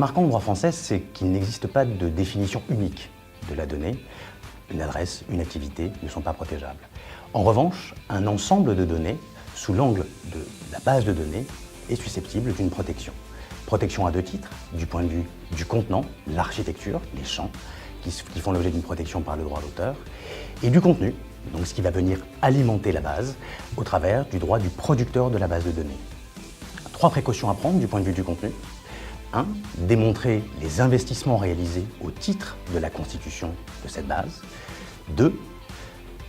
est marquant en droit français, c'est qu'il n'existe pas de définition unique de la donnée. Une adresse, une activité ne sont pas protégeables. En revanche, un ensemble de données, sous l'angle de la base de données, est susceptible d'une protection. Protection à deux titres, du point de vue du contenant, l'architecture, les champs, qui font l'objet d'une protection par le droit d'auteur, et du contenu, donc ce qui va venir alimenter la base, au travers du droit du producteur de la base de données. 3 précautions à prendre du point de vue du contenu. 1. Démontrer les investissements réalisés au titre de la constitution de cette base. 2.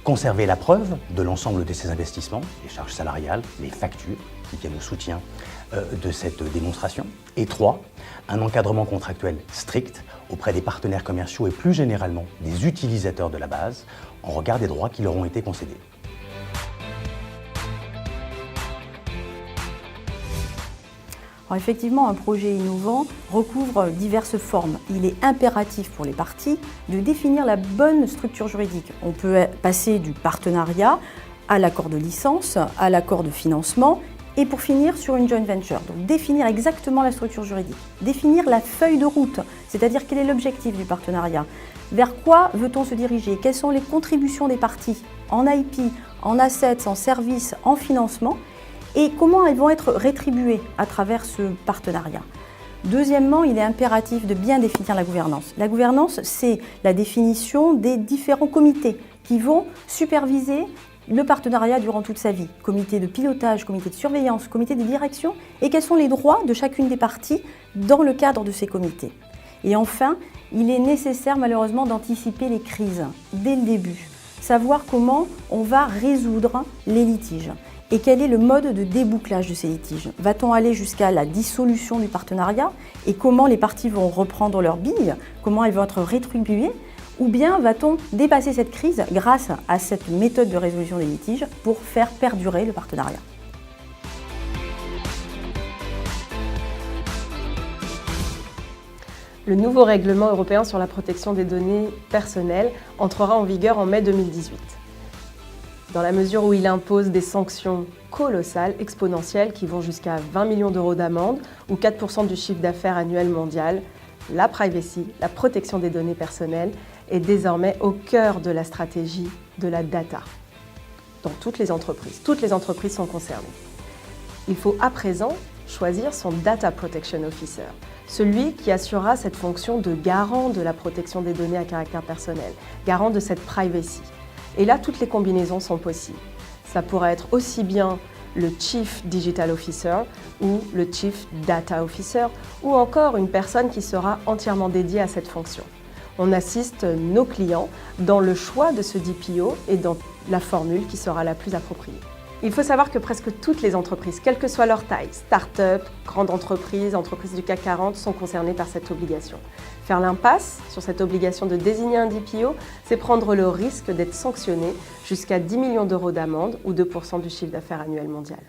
Conserver la preuve de l'ensemble de ces investissements, les charges salariales, les factures qui viennent au soutien de cette démonstration. Et 3. Un encadrement contractuel strict auprès des partenaires commerciaux et plus généralement des utilisateurs de la base en regard des droits qui leur ont été concédés. Alors effectivement, un projet innovant recouvre diverses formes. Il est impératif pour les parties de définir la bonne structure juridique. On peut passer du partenariat à l'accord de licence, à l'accord de financement et pour finir sur une joint venture. Donc définir exactement la structure juridique, définir la feuille de route, c'est-à-dire quel est l'objectif du partenariat, vers quoi veut-on se diriger, quelles sont les contributions des parties en IP, en assets, en services, en financement, et comment elles vont être rétribuées à travers ce partenariat. Deuxièmement, il est impératif de bien définir la gouvernance. La gouvernance, c'est la définition des différents comités qui vont superviser le partenariat durant toute sa vie. Comité de pilotage, comité de surveillance, comité de direction, et quels sont les droits de chacune des parties dans le cadre de ces comités. Et enfin, il est nécessaire malheureusement d'anticiper les crises dès le début, savoir comment on va résoudre les litiges. Et quel est le mode de débouclage de ces litiges? Va-t-on aller jusqu'à la dissolution du partenariat et comment les parties vont reprendre leurs billes? Comment elles vont être rétribuées? Ou bien va-t-on dépasser cette crise grâce à cette méthode de résolution des litiges pour faire perdurer le partenariat? Le nouveau règlement européen sur la protection des données personnelles entrera en vigueur en mai 2018. Dans la mesure où il impose des sanctions colossales, exponentielles, qui vont jusqu'à 20 millions d'euros d'amende ou 4% du chiffre d'affaires annuel mondial, la privacy, la protection des données personnelles, est désormais au cœur de la stratégie de la data dans toutes les entreprises. Toutes les entreprises sont concernées. Il faut à présent choisir son Data Protection Officer, celui qui assurera cette fonction de garant de la protection des données à caractère personnel, garant de cette privacy. Et là, toutes les combinaisons sont possibles. Ça pourrait être aussi bien le Chief Digital Officer ou le Chief Data Officer ou encore une personne qui sera entièrement dédiée à cette fonction. On assiste nos clients dans le choix de ce DPO et dans la formule qui sera la plus appropriée. Il faut savoir que presque toutes les entreprises, quelle que soit leur taille, start-up, grandes entreprises, entreprises du CAC 40, sont concernées par cette obligation. Faire l'impasse sur cette obligation de désigner un DPO, c'est prendre le risque d'être sanctionné jusqu'à 10 millions d'euros d'amende ou 2% du chiffre d'affaires annuel mondial.